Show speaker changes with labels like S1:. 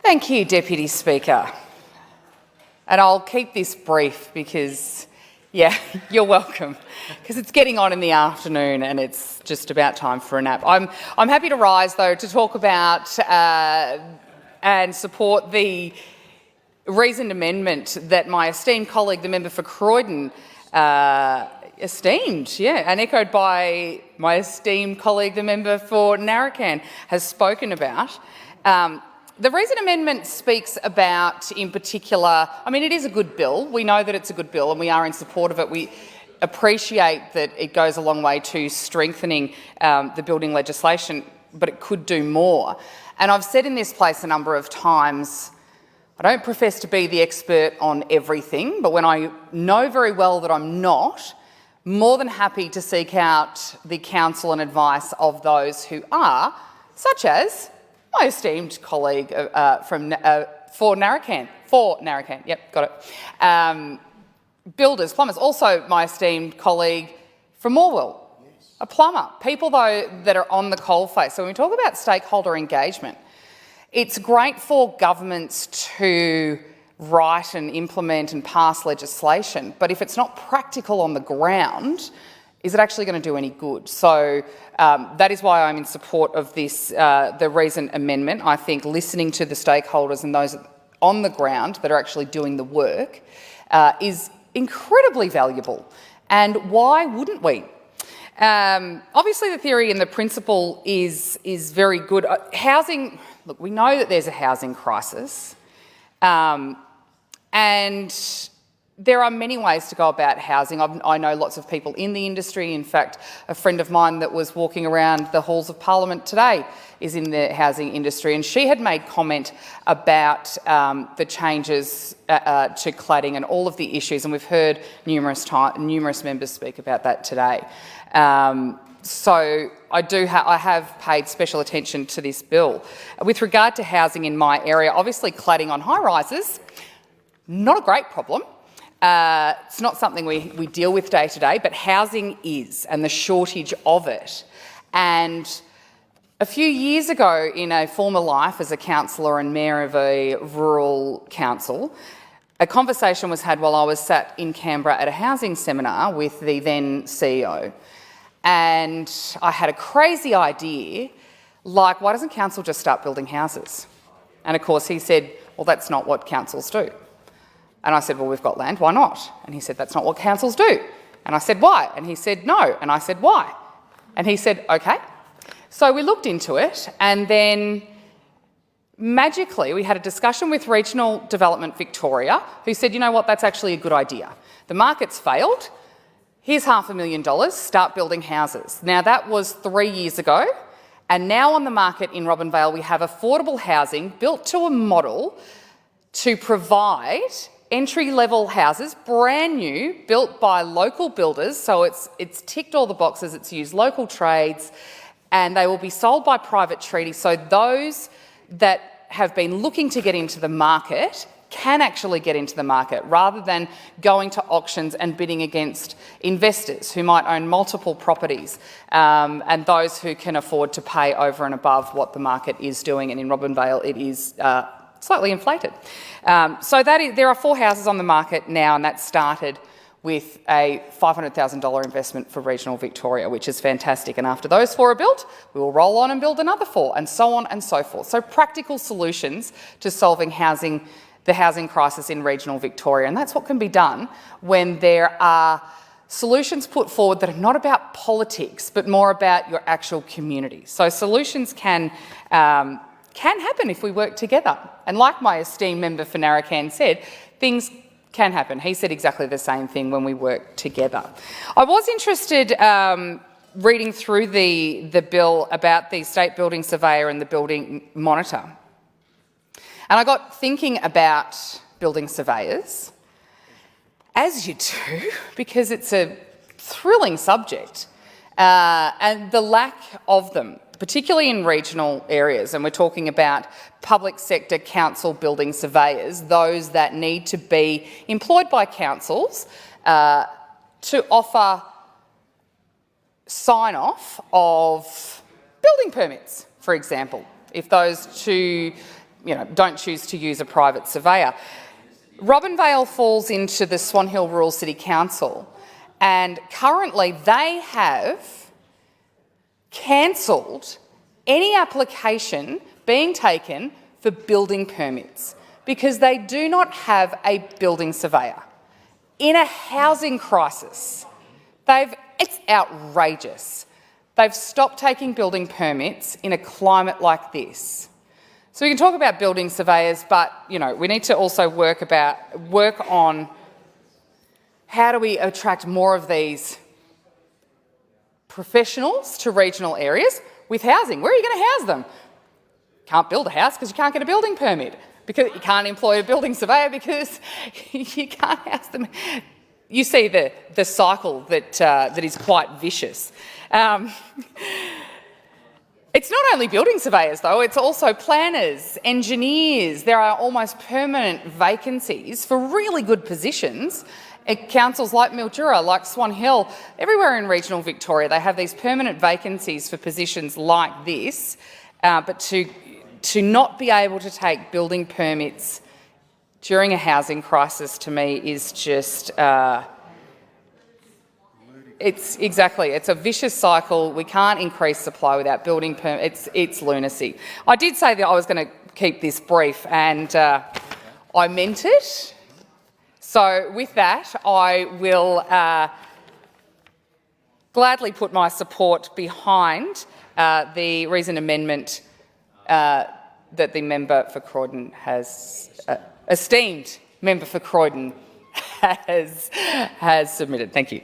S1: Thank you, Deputy Speaker. And I'll keep this brief because, yeah, you're welcome, because it's getting on in the afternoon and it's just about time for a nap. I'm happy to rise, though, to talk about and support the reasoned amendment that my esteemed colleague, the member for Croydon, Esteemed, and echoed by my esteemed colleague, the member for Narracan, has spoken about. The reasoned amendment speaks about, in particular, I mean, it is a good bill. We know that it's a good bill and we are in support of it. We appreciate that it goes a long way to strengthening the building legislation, but it could do more. And I've said in this place a number of times, I don't profess to be the expert on everything, but when I know very well that I'm not, more than happy to seek out the counsel and advice of those who are, such as my esteemed colleague for Narracan, yep, got it. Builders, plumbers, also my esteemed colleague from Morwell, a plumber. People, though, that are on the coalface. So when we talk about stakeholder engagement, it's great for governments to write and implement and pass legislation, but if it's not practical on the ground, is it actually going to do any good? So that is why I'm in support of this, the reasoned amendment. I think listening to the stakeholders and those on the ground that are actually doing the work is incredibly valuable. And why wouldn't we? Obviously, the theory and the principle is very good. Housing, look, we know that there's a housing crisis, and there are many ways to go about housing. I know lots of people in the industry. In fact, a friend of mine that was walking around the halls of Parliament today is in the housing industry, and she had made comment about the changes to cladding and all of the issues, and we've heard numerous members speak about that today. So I have paid special attention to this bill. With regard to housing in my area, obviously cladding on high-rises, not a great problem. It's not something we deal with day to day, but housing is, and the shortage of it. And a few years ago, in a former life as a councillor and mayor of a rural council, a conversation was had while I was sat in Canberra at a housing seminar with the then CEO. And I had a crazy idea, like, why doesn't council just start building houses? And of course he said, well, that's not what councils do. And I said, well, we've got land, why not? And he said, that's not what councils do. And I said, why? And he said, no. And I said, why? And he said, okay. So we looked into it, and then magically we had a discussion with Regional Development Victoria, who said, you know what, that's actually a good idea. The market's failed. Here's $500,000, start building houses. Now, that was 3 years ago, and now on the market in Robin Vale we have affordable housing built to a model to provide entry-level houses, brand new, built by local builders, so it's ticked all the boxes, it's used local trades, and they will be sold by private treaty, so those that have been looking to get into the market can actually get into the market rather than going to auctions and bidding against investors who might own multiple properties and those who can afford to pay over and above what the market is doing, and in Robin Vale it is slightly inflated. So there are 4 houses on the market now, and that started with a $500,000 investment for regional Victoria, which is fantastic. And after those 4 are built, we will roll on and build another 4, and so on and so forth. So practical solutions to solving the housing crisis in regional Victoria. And that's what can be done when there are solutions put forward that are not about politics, but more about your actual community. So solutions can happen if we work together. And like my esteemed member for Narracan said, things can happen. He said exactly the same thing when we work together. I was interested reading through the bill about the state building surveyor and the building monitor. And I got thinking about building surveyors, as you do, because it's a thrilling subject, and the lack of them, particularly in regional areas, and we're talking about public sector council building surveyors, those that need to be employed by councils to offer sign-off of building permits, for example. If those two don't choose to use a private surveyor. Robinvale falls into the Swan Hill Rural City Council, and currently they have cancelled any application being taken for building permits because they do not have a building surveyor. In a housing crisis, it's outrageous. They've stopped taking building permits in a climate like this. So we can talk about building surveyors, but we need to also work on how do we attract more of these professionals to regional areas with housing. Where are you going to house them? Can't build a house because you can't get a building permit. Because you can't employ a building surveyor because you can't house them. You see the cycle that is quite vicious. It's not only building surveyors though, it's also planners, engineers. There are almost permanent vacancies for really good positions at councils like Mildura, like Swan Hill. Everywhere in regional Victoria they have these permanent vacancies for positions like this, but to not be able to take building permits during a housing crisis, to me, is just it's a vicious cycle. We can't increase supply without building permits. It's lunacy. I did say that I was going to keep this brief, and I meant it. So with that, I will gladly put my support behind the reasoned amendment that the member for Croydon has, esteemed member for Croydon has submitted. Thank you.